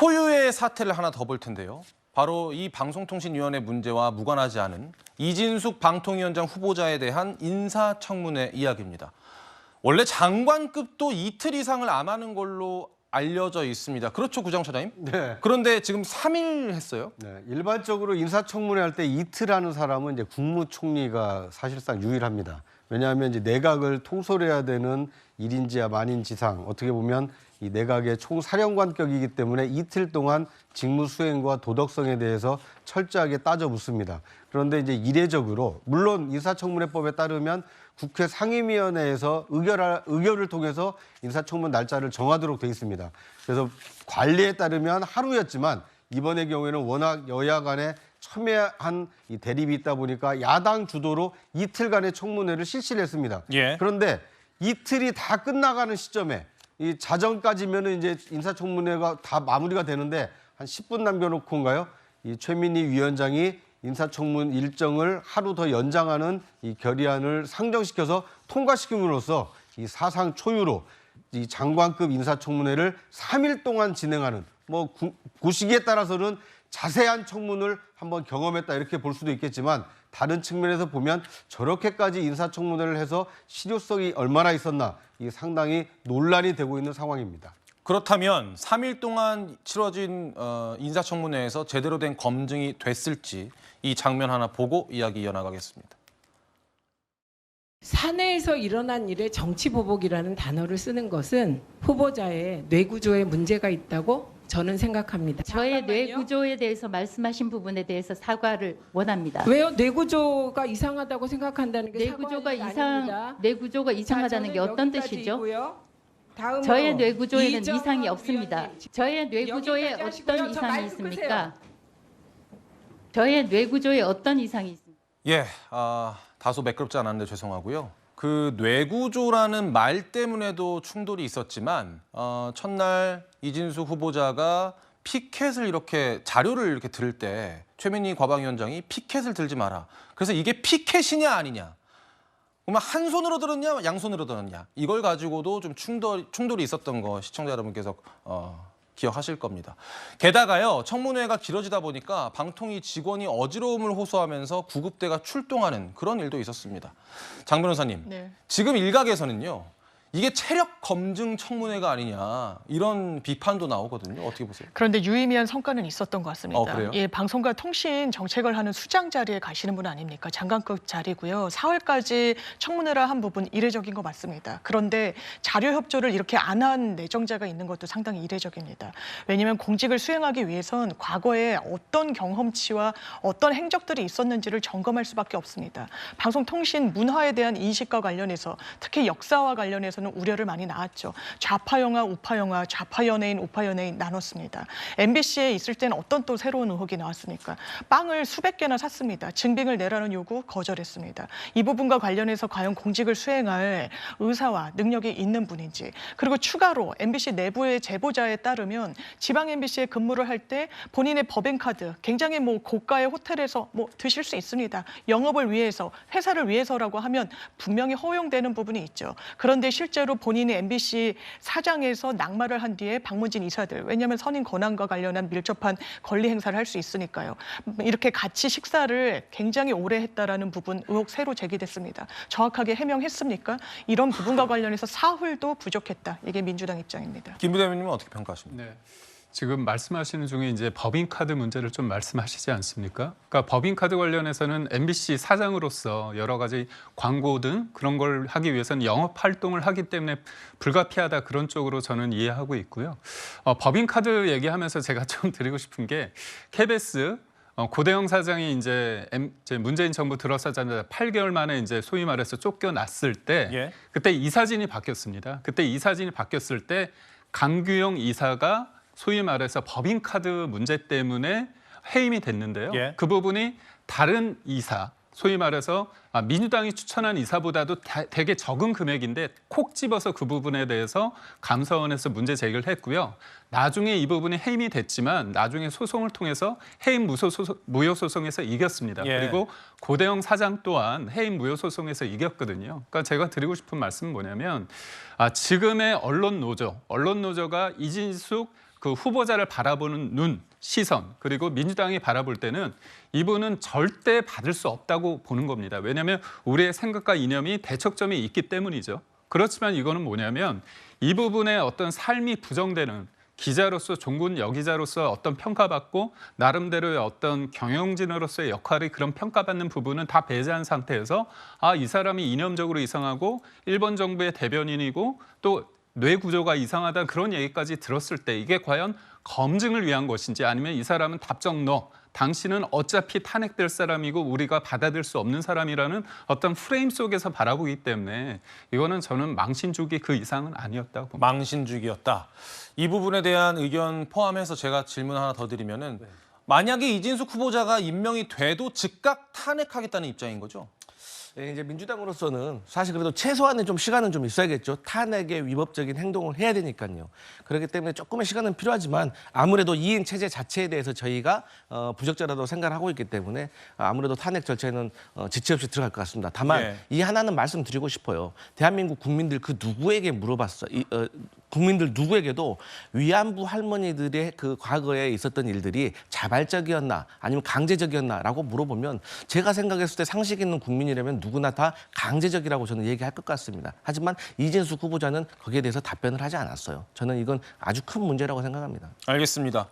초유의 사태를 하나 더 볼 텐데요. 바로 이 방송통신위원회 문제와 무관하지 않은 이진숙 방통위원장 후보자에 대한 인사청문회 이야기입니다. 원래 장관급도 이틀 이상을 안 하는 걸로 알려져 있습니다. 그렇죠, 구정차장님? 네. 그런데 지금 3일 했어요. 네. 일반적으로 인사청문회 할 때 이틀 하는 사람은 이제 국무총리가 사실상 유일합니다. 왜냐하면 이제 내각을 통솔해야 되는 일인지야 만인지상 어떻게 보면 이 내각의 총사령관격이기 때문에 이틀 동안 직무 수행과 도덕성에 대해서 철저하게 따져 묻습니다. 그런데 이제 이례적으로 물론 인사청문회법에 따르면 국회 상임위원회에서 의결을 통해서 인사청문 날짜를 정하도록 돼 있습니다. 그래서 관리에 따르면 하루였지만 이번의 경우에는 워낙 여야 간에 첨예한 이 대립이 있다 보니까 야당 주도로 이틀간의 청문회를 실시를 했습니다. 예. 그런데 이틀이 다 끝나가는 시점에 이 자정까지면은 이제 인사청문회가 다 마무리가 되는데 한 10분 남겨놓고인가요? 이 최민희 위원장이 인사청문 일정을 하루 더 연장하는 이 결의안을 상정시켜서 통과시킴으로써 이 사상 초유로 이 장관급 인사청문회를 3일 동안 진행하는 그 시기에 따라서는 자세한 청문을 한번 경험했다 이렇게 볼 수도 있겠지만 다른 측면에서 보면 저렇게까지 인사청문회를 해서 실효성이 얼마나 있었나 이게 상당히 논란이 되고 있는 상황입니다. 그렇다면 3일 동안 치러진 인사청문회에서 제대로 된 검증이 됐을지 이 장면 하나 보고 이야기 이어나가겠습니다. 사내에서 일어난 일에 정치보복이라는 단어를 쓰는 것은 후보자의 뇌구조에 문제가 있다고 저는 생각합니다. 저의 뇌구조에 대해서 말씀하신 부분에 대해서 사과를 원합니다. 왜요? 뇌구조가 이상하다고 생각한다는 게 사과할 일이 아닙니다. 뇌구조가 이상하다는 자, 게 어떤 여기까지 뜻이죠? 있고요. 다음으로 저의 뇌구조에는 이정현 이상이 없습니다. 위원님. 저의 뇌구조에 여기까지 하시고요. 어떤 저 이상이 마이크 있습니까? 끄세요. 저의 뇌구조에 어떤 이상이 있습니까? 예, 다소 매끄럽지 않았는데 죄송하고요. 그 뇌구조라는 말 때문에도 충돌이 있었지만 첫날 이진숙 후보자가 피켓을 이렇게 자료를 이렇게 들 때 최민희 과방위원장이 피켓을 들지 마라. 그래서 이게 피켓이냐 아니냐. 그러면 한 손으로 들었냐 양손으로 들었냐. 이걸 가지고도 좀 충돌이 있었던 거 시청자 여러분께서 기억하실 겁니다. 게다가요, 청문회가 길어지다 보니까 방통위 직원이 어지러움을 호소하면서 구급대가 출동하는 그런 일도 있었습니다. 장 변호사님, 네. 지금 일각에서는요, 이게 체력 검증 청문회가 아니냐 이런 비판도 나오거든요. 어떻게 보세요? 그런데 유의미한 성과는 있었던 것 같습니다. 그래요? 예, 방송과 통신 정책을 하는 수장 자리에 가시는 분 아닙니까? 장관급 자리고요. 4월까지 청문회를 한 부분 이례적인 거 맞습니다. 그런데 자료 협조를 이렇게 안 한 내정자가 있는 것도 상당히 이례적입니다. 왜냐하면 공직을 수행하기 위해선 과거에 어떤 경험치와 어떤 행적들이 있었는지를 점검할 수밖에 없습니다. 방송통신 문화에 대한 인식과 관련해서 특히 역사와 관련해서 는 우려를 많이 낳았죠. 좌파 영화, 우파 영화, 좌파 연예인, 우파 연예인 나눴습니다. MBC에 있을 때는 어떤 또 새로운 의혹이 나왔습니까? 빵을 수백 개나 샀습니다. 증빙을 내라는 요구 거절했습니다. 이 부분과 관련해서 과연 공직을 수행할 의사와 능력이 있는 분인지, 그리고 추가로 MBC 내부의 제보자에 따르면 지방 MBC에 근무를 할 때 본인의 법인카드 굉장히 고가의 호텔에서 드실 수 있습니다. 영업을 위해서, 회사를 위해서라고 하면 분명히 허용되는 부분이 있죠. 그런데 실제로 본인이 MBC 사장에서 낙마를 한 뒤에 방문진 이사들, 왜냐하면 선임 권한과 관련한 밀접한 권리 행사를 할 수 있으니까요. 이렇게 같이 식사를 굉장히 오래 했다라는 부분 의혹 새로 제기됐습니다. 정확하게 해명했습니까? 이런 부분과 관련해서 사흘도 부족했다. 이게 민주당 입장입니다. 김 부대변인님은 어떻게 평가하십니까? 네. 지금 말씀하시는 중에 이제 법인카드 문제를 좀 말씀하시지 않습니까? 그러니까 법인카드 관련해서는 MBC 사장으로서 여러 가지 광고 등 그런 걸 하기 위해서는 영업 활동을 하기 때문에 불가피하다, 그런 쪽으로 저는 이해하고 있고요. 법인카드 얘기하면서 제가 좀 드리고 싶은 게 KBS 고대영 사장이 이제 문재인 정부 들어서자마자 8개월 만에 이제 소위 말해서 쫓겨났을 때 예. 그때 이사진이 바뀌었습니다. 그때 이사진이 바뀌었을 때 강규영 이사가 소위 말해서 법인카드 문제 때문에 해임이 됐는데요. 예. 그 부분이 다른 이사, 소위 말해서 민주당이 추천한 이사보다도 되게 적은 금액인데 콕 집어서 그 부분에 대해서 감사원에서 문제 제기를 했고요. 나중에 이 부분이 해임이 됐지만 나중에 소송을 통해서 해임 무효 소송에서 이겼습니다. 예. 그리고 고대영 사장 또한 해임 무효 소송에서 이겼거든요. 그러니까 제가 드리고 싶은 말씀은 뭐냐면 지금의 언론 노조가 이진숙 그 후보자를 바라보는 눈, 시선, 그리고 민주당이 바라볼 때는 이분은 절대 받을 수 없다고 보는 겁니다. 왜냐하면 우리의 생각과 이념이 대척점이 있기 때문이죠. 그렇지만 이거는 뭐냐면 이 부분에 어떤 삶이 부정되는 기자로서 종군 여기자로서 어떤 평가받고 나름대로의 어떤 경영진으로서의 역할이 그런 평가받는 부분은 다 배제한 상태에서 이 사람이 이념적으로 이상하고 일본 정부의 대변인이고 또 뇌 구조가 이상하다 그런 얘기까지 들었을 때 이게 과연 검증을 위한 것인지 아니면 이 사람은 답정 너 당신은 어차피 탄핵될 사람이고 우리가 받아들일 수 없는 사람이라는 어떤 프레임 속에서 바라보기 때문에 이거는 저는 망신주기 그 이상은 아니었다고 봅니다. 망신주기였다. 이 부분에 대한 의견 포함해서 제가 질문 하나 더 드리면은 만약에 이진숙 후보자가 임명이 돼도 즉각 탄핵하겠다는 입장인 거죠? 예, 이제 민주당으로서는 사실 그래도 최소한의 좀 시간은 좀 있어야겠죠. 탄핵에 위법적인 행동을 해야 되니까요. 그렇기 때문에 조금의 시간은 필요하지만 아무래도 이행 체제 자체에 대해서 저희가 부적절하다고 생각을 하고 있기 때문에 아무래도 탄핵 절차에는 지체 없이 들어갈 것 같습니다. 다만 예. 이 하나는 말씀드리고 싶어요. 대한민국 국민들 그 누구에게 물어봤어. 국민들 누구에게도 위안부 할머니들의 그 과거에 있었던 일들이 자발적이었나 아니면 강제적이었나라고 물어보면 제가 생각했을 때 상식 있는 국민이라면 누구나 다 강제적이라고 저는 얘기할 것 같습니다. 하지만 이진숙 후보자는 거기에 대해서 답변을 하지 않았어요. 저는 이건 아주 큰 문제라고 생각합니다. 알겠습니다.